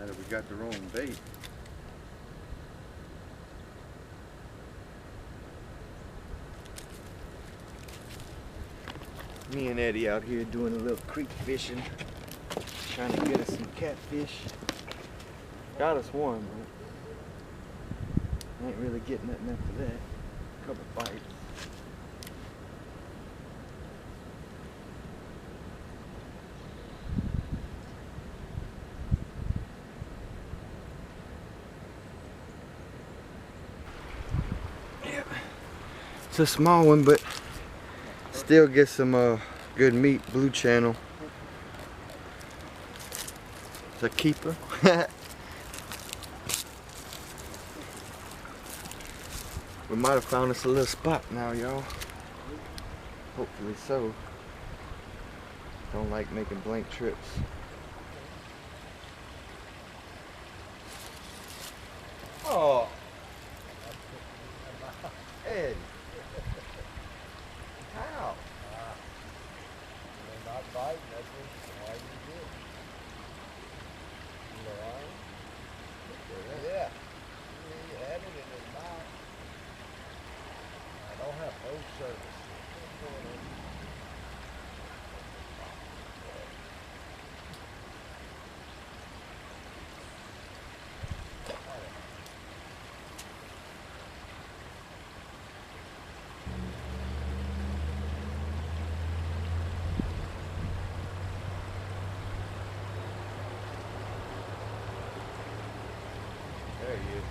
Now that we got the wrong bait. Me and Eddie out here doing a little creek fishing, trying to get us some catfish. Got us one, but ain't really getting nothing after that. Couple bites. Yeah, it's a small one, but still get some good meat. Blue channel. It's a keeper. We might have found us a little spot now, y'all. Hopefully so. Don't like making blank trips. Oh, Ed. How? They're not biting, that's why you did. You alright? Yeah. He had it in his mouth. I don't have phone service. There he is.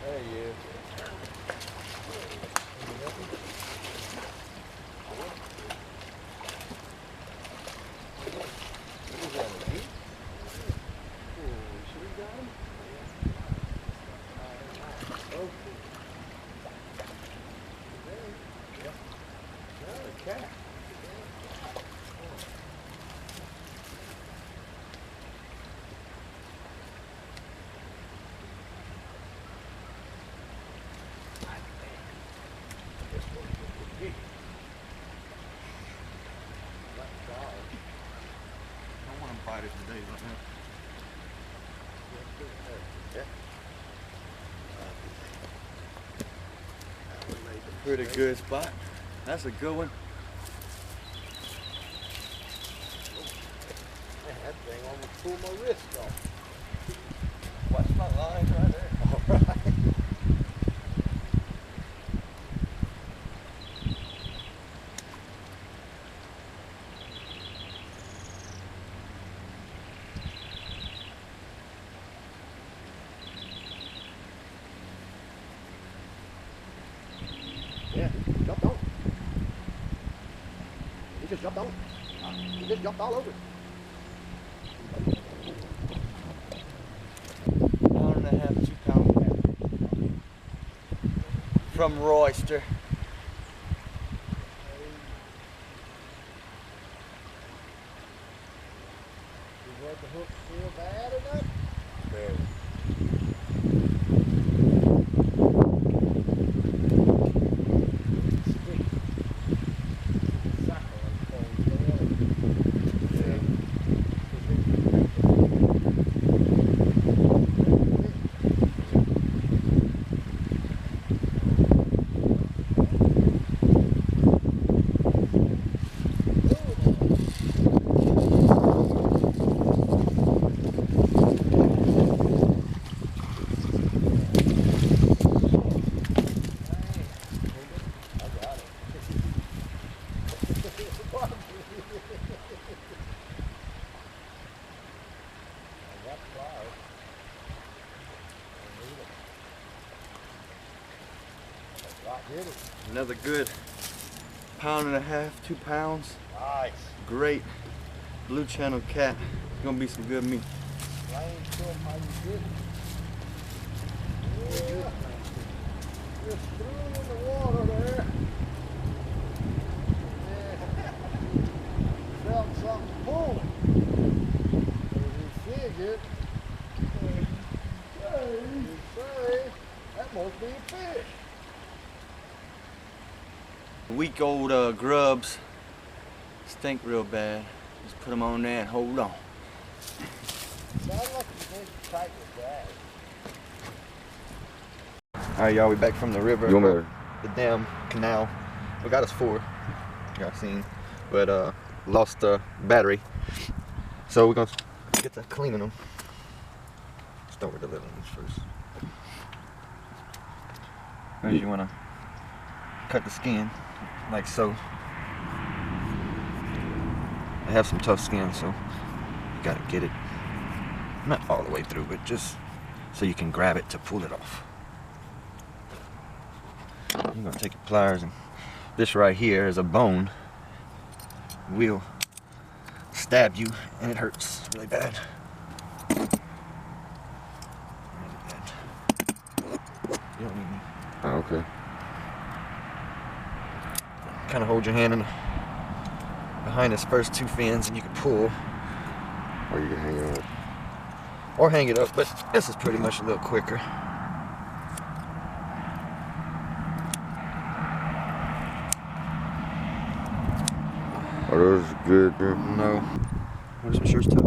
There he is. Cat. I want to bite it today, don't I? Yeah. Pretty good spot. That's a good one. That thing almost pulled my wrist off. Watch my line right there. All right. Yeah, jumped on. He just jumped on. He just jumped all over it. Pound and a half, 2 pound catfish. From Royster. You want the hook still bad or not? Barely. Another good pound and a half, 2 pounds. Nice. Great blue channel cat. It's gonna be some good meat. Rain still how you did. Yeah. Just threw in the water there. Yeah. Felt something pulling. We figured. You say that must be a fish. Week old grubs stink real bad. Just put them on there and hold on. Sounds like you did tight with that. Alright, y'all, we back from the river. You want me The damn canal. We got us 4. Y'all seen. But lost the battery. So we're gonna get to cleaning them. Start with the little ones first. First you wanna cut the skin like so. I have some tough skin, so you gotta get it not all the way through, but just so you can grab it to pull it off. I'm gonna take your pliers, and this right here is a bone. Will stab you, and it hurts really bad. Really bad. You don't need me. Oh, okay. Kind of hold your hand in behind his first 2 fins, and you can pull. Or you can hang it up. Or hang it up, but this is pretty much a little quicker. Are those good, bro? No. This one sure's tough.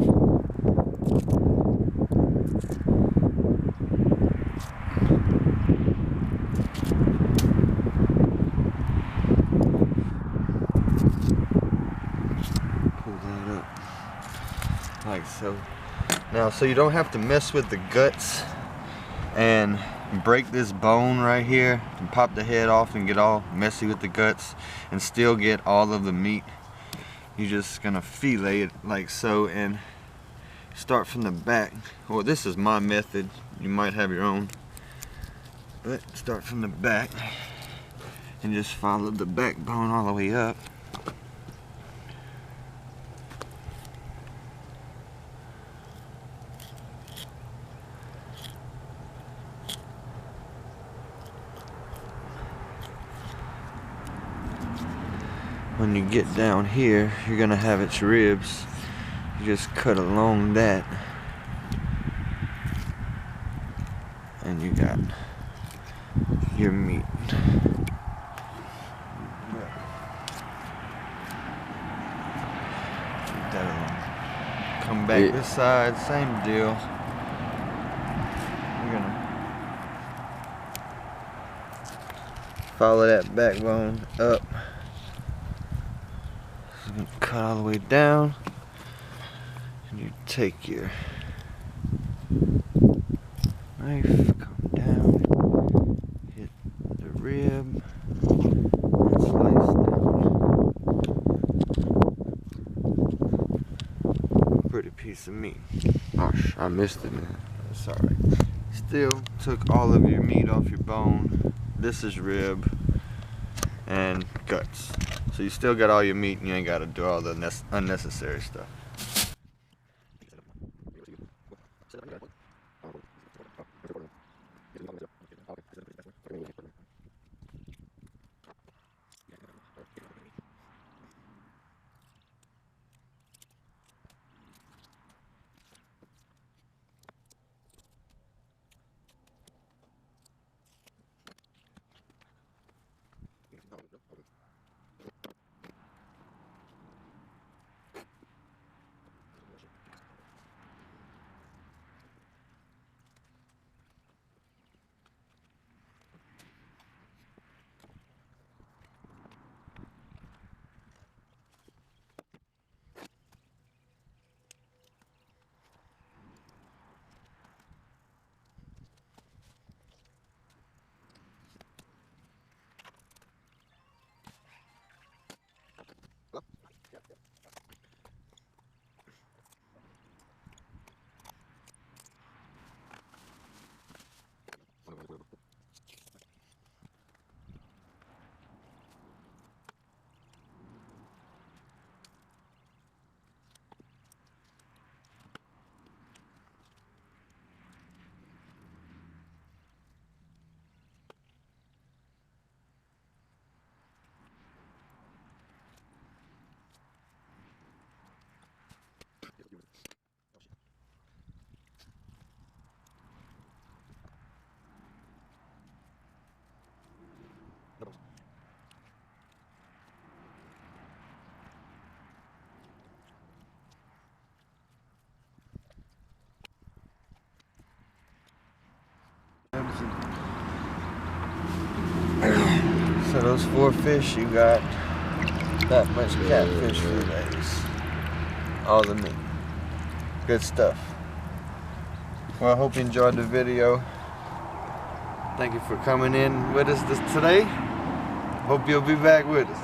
Pull that up. Like so. Now, so you don't have to mess with the guts and break this bone right here and pop the head off and get all messy with the guts and still get all of the meat. You're just gonna fillet it like so and start from the back. Well, this is my method. You might have your own. But start from the back and just follow the backbone all the way up. When you get down here, you're gonna have its ribs. You just cut along that, and you got your meat. Come back this side, same deal. You're gonna follow that backbone up. You're gonna cut all the way down, and you take your knife, come down, hit the rib, and slice down. Pretty piece of meat. Gosh, I missed it, man. It's alright. Still took all of your meat off your bone. This is rib and guts. So you still got all your meat and you ain't got to do all the unnecessary stuff. those 4 fish, you got that much catfish fillets. All the meat. Good stuff. Well, I hope you enjoyed the video. Thank you for coming in with us today. Hope you'll be back with us.